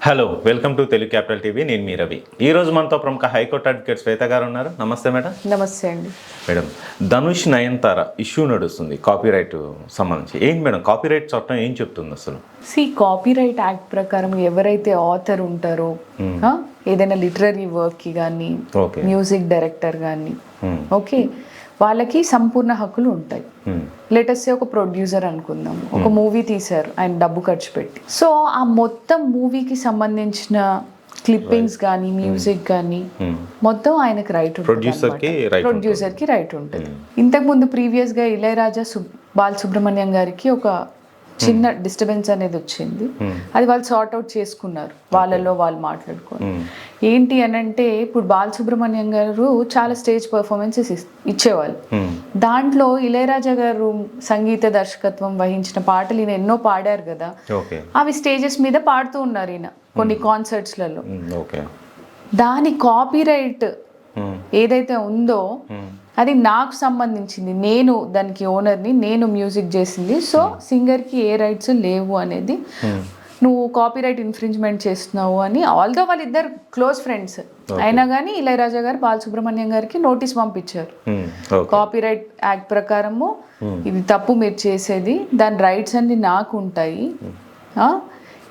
Hello, welcome to Telugu capital TV. నేను మీ రవి. ఈరోజు మనతో ప్రముఖ హైకోర్టు అడ్వకేట్ శ్వేత గారు ఉన్నారు. నమస్తే మేడం. నమస్తే అండి. మేడం, ధనుష్ నయనతార ఇష్యూ నడుస్తుంది కాపీరైట్ సంబంధించి. ఏంటి మేడం, కాపీరైట్ చట్టం ఏం చెప్తుంది అసలు? కాపీరైట్ యాక్ట్ ప్రకారం ఎవరైతే ఆథర్ ఉంటారో ఏదైనా లిటరరీ వర్క్కి కానీ మ్యూజిక్ డైరెక్టర్ కానీ ఓకే వాళ్ళకి సంపూర్ణ హక్కులు ఉంటాయి. లేటెస్ట్ ఒక ప్రొడ్యూసర్ అనుకుందాం, ఒక మూవీ తీశారు ఆయన డబ్బు ఖర్చు పెట్టి. సో ఆ మొత్తం మూవీకి సంబంధించిన క్లిప్పింగ్స్ కానీ మ్యూజిక్ కానీ మొత్తం ఆయనకి రైట్ ఉంటుంది, ప్రొడ్యూసర్కి రైట్ ఉంటుంది. ఇంతకుముందు ప్రీవియస్గా ఇళయరాజా బాలసుబ్రహ్మణ్యం గారికి ఒక చిన్న డిస్టర్బెన్స్ అనేది వచ్చింది. అది వాళ్ళు సార్ట్ అవుట్ చేసుకున్నారు, వాళ్ళలో వాళ్ళు మాట్లాడుకొని. ఏంటి అని అంటే, ఇప్పుడు బాలసుబ్రహ్మణ్యం గారు చాలా స్టేజ్ పర్ఫార్మెన్సెస్ ఇచ్చేవాళ్ళు. దాంట్లో ఇళయరాజా గారు సంగీత దర్శకత్వం వహించిన పాటలు ఈయన ఎన్నో పాడారు కదా, అవి స్టేజెస్ మీద పాడుతూ ఉన్నారు ఈయన కొన్ని కాన్సర్ట్స్లలో. దాని కాపీరైట్ ఏదైతే ఉందో అది నాకు సంబంధించింది, నేను దానికి ఓనర్ని, నేను మ్యూజిక్ చేసింది. సో సింగర్కి ఏ రైట్స్ లేవు అనేది నువ్వు కాపీరైట్ ఇన్ఫ్రింజ్మెంట్ చేస్తున్నావు అని. ఆల్దో వాళ్ళిద్దరు క్లోజ్ ఫ్రెండ్స్ అయినా కానీ ఇళయరాజా గారు బాలసుబ్రహ్మణ్యం గారికి నోటీస్ పంపించారు. కాపీరైట్ యాక్ట్ ప్రకారము ఇది తప్పు మీరు చేసేది, దాని రైట్స్ అన్ని నాకు ఉంటాయి,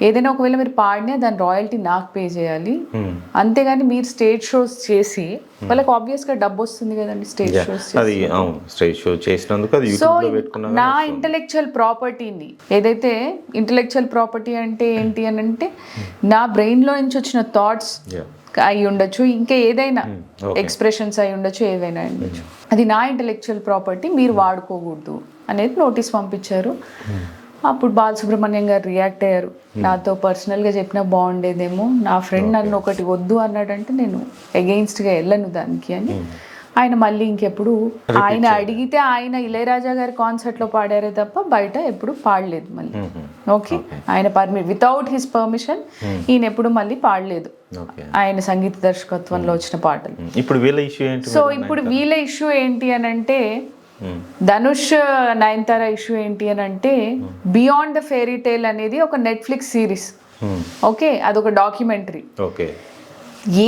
ఏదైనా ఒకవేళ మీరు పాడినా దాని రాయల్టీ నాకు పే చేయాలి, అంతేగాని మీరు స్టేజ్ షోస్ చేసి వాళ్ళకి ఆబ్వియస్గా డబ్బు వస్తుంది కదండి స్టేజ్ షోస్ చేసినందుకు. సో నా ఇంటలెక్చువల్ ప్రాపర్టీని ఏదైతే, ఇంటలెక్చువల్ ప్రాపర్టీ అంటే ఏంటి అని అంటే నా బ్రెయిన్లో నుంచి వచ్చిన థాట్స్ అయి ఉండొచ్చు, ఇంకా ఏదైనా ఎక్స్ప్రెషన్స్ అయి ఉండొచ్చు, ఏదైనా ఉండొచ్చు, అది నా ఇంటలెక్చువల్ ప్రాపర్టీ, మీరు వాడుకోకూడదు అనేది నోటీస్ పంపించారు. అప్పుడు బాలసుబ్రహ్మణ్యం గారు రియాక్ట్ అయ్యారు. నాతో పర్సనల్గా చెప్పినా బాగుండేదేమో, నా ఫ్రెండ్ నన్ను ఒకటి వద్దు అన్నాడంటే నేను అగెయిన్స్ట్గా వెళ్ళను దానికి అని. ఆయన మళ్ళీ ఇంకెప్పుడు ఆయన అడిగితే ఆయన ఇళయరాజా గారి కాన్సర్ట్లో పాడారే తప్ప బయట ఎప్పుడు పాడలేదు మళ్ళీ. ఓకే, ఆయన వితౌట్ హిస్ పర్మిషన్ ఈయన ఎప్పుడు మళ్ళీ పాడలేదు ఆయన సంగీత దర్శకత్వంలో వచ్చిన పాటలు. ఇప్పుడు వీళ్ళ ఇష్యూ ఏంటి? సో ఇప్పుడు వీళ్ళ ఇష్యూ ఏంటి అని అంటే, ధనుష్ నయనతార ఇష్యూ ఏంటి అని అంటే, బియాండ్ ద ఫెయిరీ టేల్ అనేది ఒక నెట్ఫ్లిక్స్ సిరీస్. ఓకే, అదొక డాక్యుమెంటరీ.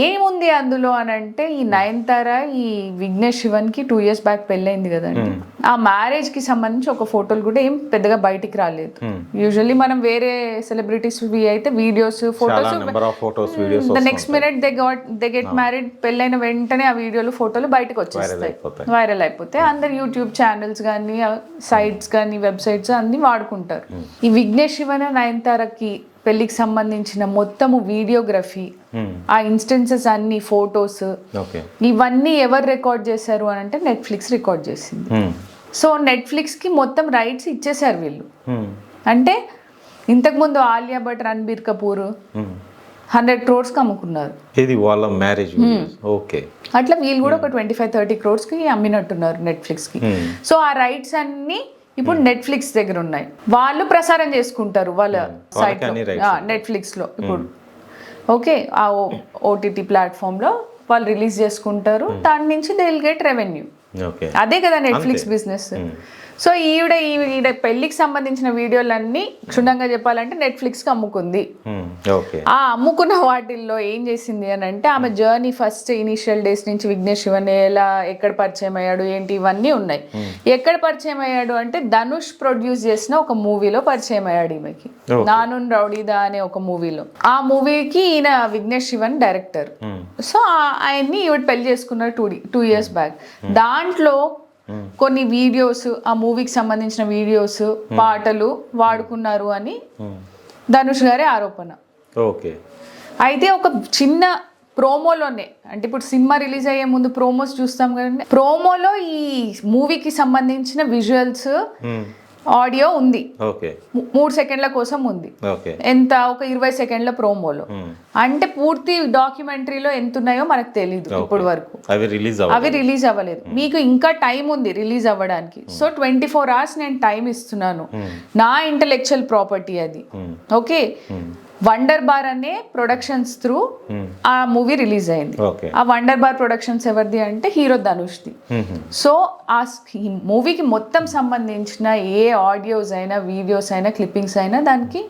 ఏముంది అందులో అని అంటే, ఈ నయనతార ఈ విఘ్నేష్ శివన్కి 2 years బ్యాక్ పెళ్ళైంది కదండి, ఆ మ్యారేజ్ కి సంబంధించి ఒక ఫోటోలు కూడా ఏం పెద్దగా బయటికి రాలేదు. యూజువల్లీ మనం వేరే సెలబ్రిటీస్ అయితే videos photos the next minute they get married, పెళ్ళైన వెంటనే ఆ వీడియోలు ఫోటోలు బయటకు వచ్చేస్తాయి, వైరల్ అయిపోతాయి. అందరు యూట్యూబ్ ఛానల్స్ కానీ సైట్స్ కానీ వెబ్సైట్స్ అన్ని వాడుకుంటారు. ఈ విఘ్నేష్ శివన్ నయనతారకి పెళ్లికి సంబంధించిన మొత్తము వీడియోగ్రఫీ, ఆ ఇన్స్టెన్సెస్ అన్ని ఫొటోస్, ఇవన్నీ ఎవరు రికార్డ్ చేశారు అని అంటే నెట్ఫ్లిక్స్ రికార్డ్ చేసింది. సో నెట్ఫ్లిక్స్కి మొత్తం రైట్స్ ఇచ్చేసారు వీళ్ళు. అంటే ఇంతకుముందు ఆలియా భట్, రణబీర్ కపూర్ 100 crores అమ్ముకున్నారు. ఇది వాళ్ళ మ్యారేజ్. ఓకే, అట్లా వీళ్ళు కూడా ఒక 25-30 crores అమ్మినట్టున్నారు నెట్ఫ్లిక్స్కి. సో ఆ రైట్స్ అన్ని ఇప్పుడు నెట్ఫ్లిక్స్ దగ్గర ఉన్నాయి, వాళ్ళు ప్రసారం చేసుకుంటారు వాళ్ళ సైట్ నెట్ఫ్లిక్స్లో. ఇప్పుడు ఓకే, ఆ ఓటీటీ ప్లాట్ఫామ్లో వాళ్ళు రిలీజ్ చేసుకుంటారు, దాని నుంచి దే విల్ గెట్ రెవెన్యూ. అదే కదా నెట్ఫ్లిక్స్ బిజినెస్. సో ఈవిడ పెళ్లికి సంబంధించిన వీడియోలన్నీ క్షుణ్ణంగా చెప్పాలంటే నెట్ఫ్లిక్స్కి అమ్ముకుంది. ఆ అమ్ముకున్న వాటిల్లో ఏం చేసింది అని అంటే, ఆమె జర్నీ ఫస్ట్ ఇనిషియల్ డేస్ నుంచి విఘ్నేష్ శివన్ ఎలా, ఎక్కడ పరిచయం అయ్యాడు ఏంటి, ఇవన్నీ ఉన్నాయి. ఎక్కడ పరిచయం అయ్యాడు అంటే, ధనుష్ ప్రొడ్యూస్ చేసిన ఒక మూవీలో పరిచయం అయ్యాడు ఈమెకి, నాను రౌడీదా అనే ఒక మూవీలో. ఆ మూవీకి ఈయన విఘ్నేష్ శివన్ డైరెక్టర్. సో ఆయన్ని ఈవిడ పెళ్లి చేసుకున్నారు 2 years బ్యాక్. దాంట్లో కొన్ని వీడియోస్, ఆ మూవీకి సంబంధించిన వీడియోస్, పాటలు వాడుకున్నారు అని ధనుష్ గారి ఆరోపణ. ఓకే, అయితే ఒక చిన్న ప్రోమోలోనే, అంటే ఇప్పుడు సినిమా రిలీజ్ అయ్యే ముందు ప్రోమోస్ చూస్తాం కదండి, ప్రోమోలో ఈ మూవీకి సంబంధించిన విజువల్స్, ఆడియో ఉంది. 3 సెకండ్ల కోసం ఉంది. ఎంత, ఒక 20 సెకండ్ల ప్రోమోలో. అంటే పూర్తి డాక్యుమెంటరీలో ఎంత ఉన్నాయో మనకు తెలీదు ఇప్పటి వరకు, అవి రిలీజ్ అవ్వలేదు. మీకు ఇంకా టైం ఉంది రిలీజ్ అవ్వడానికి. సో 24 hours నేను టైం ఇస్తున్నాను, నా ఇంటలెక్చువల్ ప్రాపర్టీ అది. ఓకే, వండర్ బార్ అనే ప్రొడక్షన్స్ త్రూ ఆ మూవీ రిలీజ్ అయింది. ఆ వండర్ బార్ ప్రొడక్షన్స్ ఎవరిది అంటే హీరో ధనుష్ది. సో ఆ మూవీకి మొత్తం సంబంధించిన ఏ ఆడియోస్ అయినా, వీడియోస్ అయినా, క్లిప్పింగ్స్ అయినా దానికి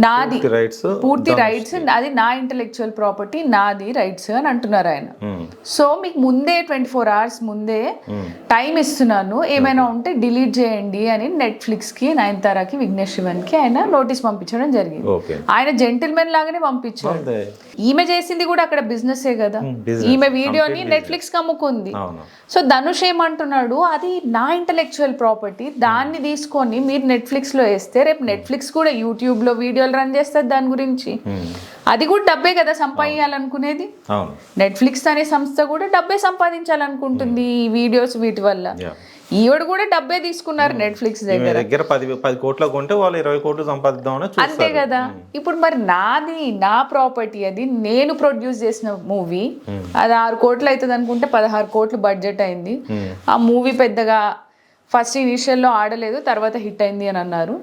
నాది రైట్స్ పూర్తి రైట్స్, అది నా ఇంటెలెక్చువల్ ప్రాపర్టీ, నాది రైట్స్ అని అంటున్నారు ఆయన. సో మీకు ముందే 24 hours ముందే టైం ఇస్తున్నాను, ఏమైనా ఉంటే డిలీట్ చేయండి అని నెట్ఫ్లిక్స్ కి, నయనతారకి, విఘ్నేష్ శివన్ కి ఆయన నోటీస్ పంపించడం జరిగింది. ఆయన జెంటిల్మెన్ లాగానే పంపించారు. ఈమె చేసింది కూడా అక్కడ బిజినెస్ కదా, ఈమె వీడియోని నెట్ఫ్లిక్స్ కి అమ్ముకుంది. సో ధనుష్ ఏమంటున్నాడు, అది నా ఇంటెలెక్చువల్ ప్రాపర్టీ, దాన్ని తీసుకొని మీరు నెట్ఫ్లిక్స్ లో వేస్తే రేపు నెట్ఫ్లిక్స్ కూడా యూట్యూబ్ లో వీడియోలు రన్ చేస్తారు దాని గురించి. అది కూడా డబ్బే కదా సంపాదించాలనుకునేది. నెట్ఫ్లిక్స్ అనే సంస్థ కూడా డబ్బే సంపాదించాలనుకుంటుంది ఈ వీడియోస్ వీటి వల్ల. ఈవిడ కూడా డబ్బే తీసుకున్నారు నెట్ఫ్లిక్స్ దగ్గర. 10 కోట్ల కొంటే వాళ్ళు 20 కోట్లు సంపాదిద్దామని చూస్తారు. అంతే కదా. ఇప్పుడు మరి నాది, నా ప్రాపర్టీ, అది నేను ప్రొడ్యూస్ చేసిన మూవీ, అది 6 కోట్లు అవుతుంది అనుకుంటే 16 కోట్లు బడ్జెట్ అయింది. ఆ మూవీ పెద్దగా ఫస్ట్ ఇనిషియల్లో ఆడలేదు, తర్వాత హిట్ అయింది అని అన్నారు.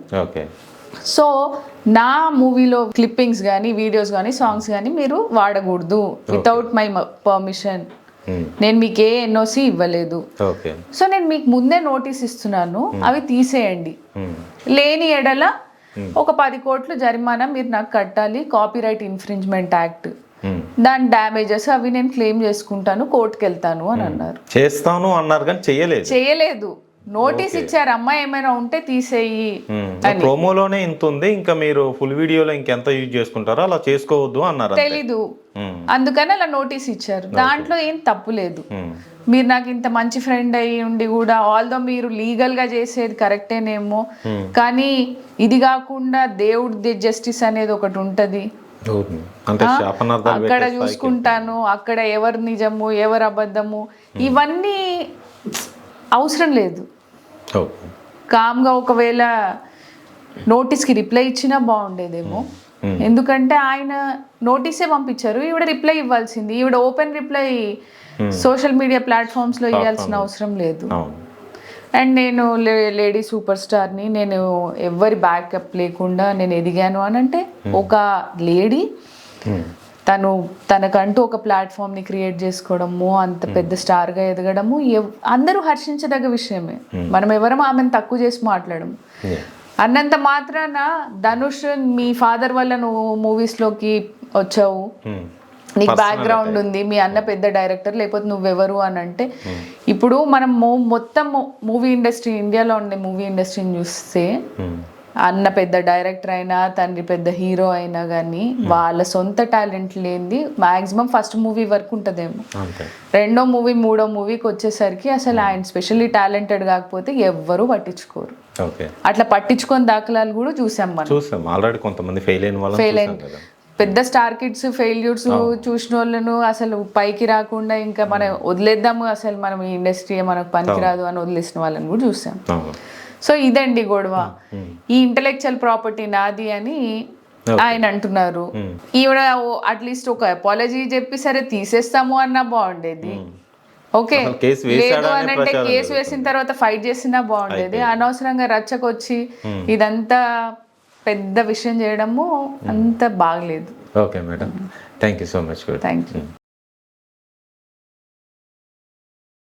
సో నా మూవీలో క్లిప్పింగ్స్ కానీ, వీడియోస్ కానీ, సాంగ్స్ కానీ మీరు వాడకూడదు వితౌట్ మై పర్మిషన్. నేను మీకు ఏ ఎన్ఓసి ఇవ్వలేదు. సో నేను మీకు ముందే నోటీస్ ఇస్తున్నాను, అవి తీసేయండి. లేని ఎడల ఒక 10 కోట్లు జరిమానా మీరు నాకు కట్టాలి, కాపీరైట్ ఇన్ఫ్రింజ్మెంట్ యాక్ట్, దాని డ్యామేజెస్ అవి నేను క్లెయిమ్ చేసుకుంటాను, కోర్టుకి వెళ్తాను అని అన్నారు. చేస్తాను అన్నారు కానీ చేయలేదు. నోటీస్ ఇచ్చారు, అమ్మాయి ఏమైనా ఉంటే తీసేయి. ప్రోమోలోనే ఇంత ఉంది, ఇంకా మీరు ఫుల్ వీడియోలో ఇంకెంత యూజ్ చేసుకుంటారో అలా చేసుకోవద్దు అన్నారు. తెలీదు, అందుకని అలా నోటీస్ ఇచ్చారు. దాంట్లో ఏం తప్పు లేదు. మీరు నాకు ఇంత మంచి ఫ్రెండ్ అయ్యి ఉండి కూడా, ఆల్దో మీరు లీగల్ గా చేసేది కరెక్టేనేమో, కానీ ఇది కాకుండా దేవుడి జస్టిస్ అనేది ఒకటి ఉంటది. అక్కడ చూసుకుంటాను, అక్కడ ఎవరు నిజము ఎవరు అబద్ధము ఇవన్నీ అవసరం లేదు. కామ్గా ఒకవేళ నోటీస్కి రిప్లై ఇచ్చినా బాగుండేదేమో. ఎందుకంటే ఆయన నోటీసే పంపించారు, ఈవిడ రిప్లై ఇవ్వాల్సింది. ఈవిడ ఓపెన్ రిప్లై సోషల్ మీడియా ప్లాట్ఫామ్స్లో ఇవ్వాల్సిన అవసరం లేదు. అండ్ నేను లేడీ సూపర్ స్టార్ని, నేను ఎవరి బ్యాకప్ లేకుండా నేను ఎదిగాను అని అంటే, ఒక లేడీ తనకంటూ ఒక ప్లాట్ఫామ్ని క్రియేట్ చేసుకోవడము, అంత పెద్ద స్టార్గా ఎదగడము అందరూ హర్షించదగ్గ విషయమే. మనం ఎవరం ఆమెను తక్కువ చేసి మాట్లాడము. అన్నంత మాత్రాన ధనుష్ మీ ఫాదర్ వల్ల నువ్వు మూవీస్లోకి వచ్చావు, నీకు బ్యాక్గ్రౌండ్ ఉంది, మీ అన్న పెద్ద డైరెక్టర్, లేకపోతే నువ్వెవరు అని అంటే, ఇప్పుడు మనం మొత్తం మూవీ ఇండస్ట్రీ, ఇండియాలో ఉండే మూవీ ఇండస్ట్రీని చూస్తే, అన్న పెద్ద డైరెక్టర్ అయినా, తండ్రి పెద్ద హీరో అయినా కానీ వాళ్ళ సొంత టాలెంట్ లేనిది మాక్సిమం ఫస్ట్ మూవీ వరకు ఉంటుందేమో. రెండో మూవీ, మూడో మూవీకి వచ్చేసరికి అసలు ఆయన స్పెషల్లీ టాలెంటెడ్ కాకపోతే ఎవ్వరూ పట్టించుకోరు. అట్లా పట్టించుకొని దాఖలాలు కూడా చూసాం మనం. ఆల్రెడీ కొంతమంది ఫెయిల్ అయిన పెద్ద స్టార్ కిడ్స్ ఫెయిల్యూర్స్ చూసిన వాళ్ళను అసలు పైకి రాకుండా ఇంకా మనం వదిలేద్దాము, అసలు మనం ఈ ఇండస్ట్రీ మనకు పనికిరాదు అని వదిలేసిన వాళ్ళని కూడా చూసాం. సో ఇదండి గొడవ. ఈ ఇంటెలెక్చువల్ ప్రాపర్టీ నాది అని ఆయన అంటున్నారు. ఈవిడ అట్లీస్ట్ ఒక అపాలజీ చెప్పి సరే తీసేస్తాము అన్నా బాగుండేది. ఓకే, లేదు అని అంటే కేసు వేసిన తర్వాత ఫైట్ చేసినా బాగుండేది. అనవసరంగా రచ్చకొచ్చి ఇదంతా పెద్ద విషయం చేయడము అంత బాగలేదు. Okay madam, thank you so much. Thank you.